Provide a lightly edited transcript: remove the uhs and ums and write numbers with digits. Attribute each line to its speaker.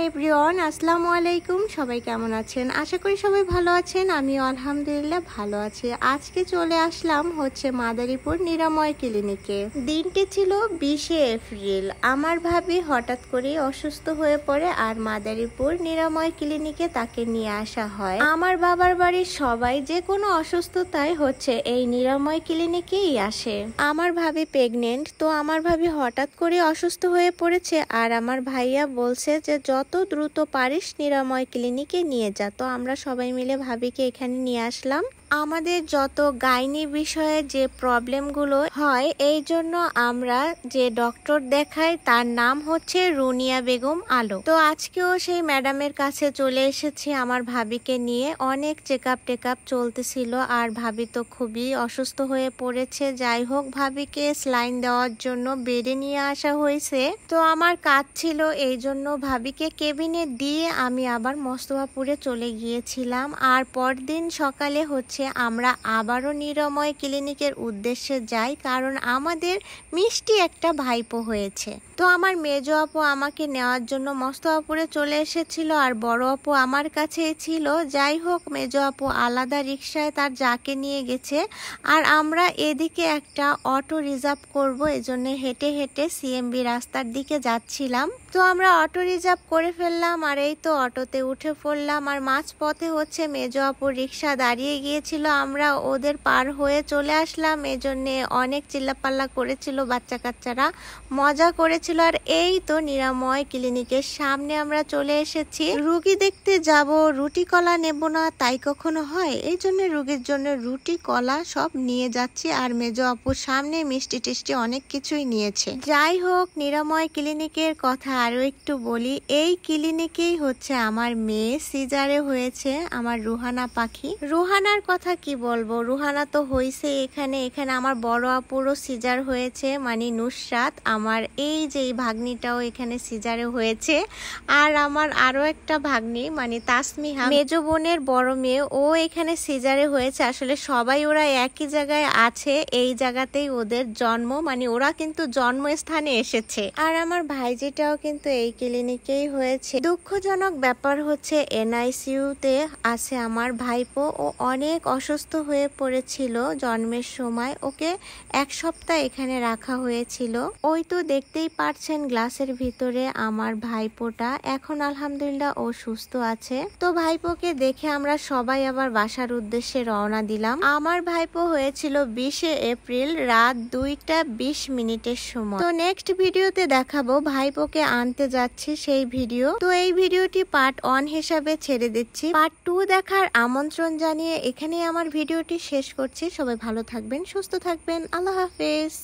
Speaker 1: Everyone, আসসালামু আলাইকুম। সবাই কেমন আছেন? আশা করি সবাই ভালো আছেন। আমি আলহামদুলিল্লাহ ভালো আছি। আজকে চলে আসলাম মাদারীপুর নিরাময় ক্লিনিকে। দিনটি ছিল 20শে এপ্রিল। আমার ভাবি হঠাৎ করে অসুস্থ হয়ে পড়ে আর মাদারীপুর নিরাময় ক্লিনিকে তাকে নিয়ে আসা হয়। আমার বাবার বাড়ির সবাই যে কোনো অসুস্থতায় এই নিরাময় ক্লিনিকেই আসে। আমার ভাবি প্রেগনেন্ট, তো আমার ভাবি হঠাৎ করে অসুস্থ হয়ে পড়েছে আর আমার ভাইয়া বলছে যে যত দ্রুত পারিস নিরাময় ক্লিনিকে নিয়ে যা। তো আমরা সবাই মিলে ভাবিকে এখানে নিয়ে আসলাম। আমাদের যত গাইনি বিষয়ে যে প্রবলেমগুলো হয়, এই জন্য আমরা যে ডক্টর দেখাই তার নাম রুনিয়া বেগম আলো। তো আজকেও সেই ম্যাডামের কাছে চলে এসেছি আমার ভাবিকে নিয়ে। অনেক চেকআপ চলতেছিল আর ভাবি তো খুবই অসুস্থ হয়ে পড়েছে। যাই হোক, ভাবিকে স্লাইন দেওয়ার জন্য বেডে নিয়ে আসা হয়েছে। তো আমার কাজ ছিল, এই জন্য ভাবিকে কেবিনে দিয়ে আমি আবার মোস্তফাপুরে চলে গিয়েছিলাম। আর পরদিন সকালে আমরা আবারও নিরাময় ক্লিনিকের উদ্দেশ্যে যাই, কারণ আমাদের মিষ্টি একটা ভাইপো হয়েছে। তো আমার মেজো আপু আমাকে নেওয়ার জন্য মোস্তফাপুরে চলে এসেছিল আর বড় আপু আমার কাছেই ছিল। যাই হোক, মেজো আপু আলাদা রিক্সায় তার যাকে নিয়ে গেছে আর আমরা এদিকে একটা অটো রিজার্ভ করব, এজন্য হেঁটে হেঁটে সিএমবি রাস্তার দিকে যাচ্ছিলাম। তো আমরা অটো রিজার্ভ করে ফেললাম আর এই তো অটোতে উঠে পড়লাম। আর মাঝপথে মেজো আপুর রিক্সা দাঁড়িয়ে গিয়েছিল, আমরা ওদের পার হয়ে চলে আসলাম। এজন্য অনেক চিল্লাপাল্লা করেছিল, বাচ্চা কাচ্চারা মজা করেছিল। আর এই তো নিরাময় ক্লিনিকের সামনে আমরা চলে এসেছি। রুগী দেখতে যাব, রুটি কলা নেব না তাই কখনো হয়? এই জন্য রুগীর জন্য রুটি কলা সব নিয়ে যাচ্ছি। আর মেজো আপুর সামনে মিষ্টি টিষ্টি অনেক কিছুই নিয়েছে। যাই হোক, নিরাময় ক্লিনিকের কথা আরো একটু বলি। এই ক্লিনিকেই আমার মেয়ে সিজারে হয়েছে, আমার রুহানা পাখি। রুহানার কথা কি বলবো, রুহানা তো হয়েছে এখানে আমার বড় আপুরও সিজার হয়েছে, মানে নুসরাত। আমার এই যে ভাগ্নিটাও এখানে সিজারে হয়েছে। আর আমার আরো একটা ভাগ্নি মানে তাসমিহা, মেজো বোনের বড় মেয়ে, ও এখানে সিজারে হয়েছে। আসলে সবাই ওরা একই জায়গায় আছে, এই জায়গাতেই ওদের জন্ম, মানে ওরা কিন্তু জন্মস্থানে এসেছে। আর আমার ভাইজিটাও কিন্তু এই ক্লিনিকেই হয়েছে। দুঃখজনক ব্যাপার এনআইসিইউতে আছে আমার ভাইপো। ও অনেক অসুস্থ হয়ে পড়েছিল জন্মের সময়, ওকে 1 সপ্তাহ এখানে রাখা হয়েছিল। ওই তো দেখতেই পারছেন গ্লাসের ভিতরে আমার ভাইপোটা। এখন আলহামদুলিল্লাহ ও সুস্থ আছে। তো ভাইপোকে দেখে আমরা সবাই আবার বাসার উদ্দেশ্যে রওনা দিলাম। আমার ভাইপো হয়েছিল 20শে এপ্রিল রাত 2টা 20 মিনিটের সময়। তো নেক্সট ভিডিওতে দেখাবো ভাইপোকে আনতে যাচ্ছি সেই ভিডিও। তো এই ভিডিওটি পার্ট 1 হিসাবে ছেড়ে দিচ্ছি। পার্ট 2 দেখার আমন্ত্রণ জানিয়ে এখানে আমার ভিডিওটি শেষ করছি। সবাই ভালো থাকবেন, সুস্থ থাকবেন। আল্লাহ হাফেজ।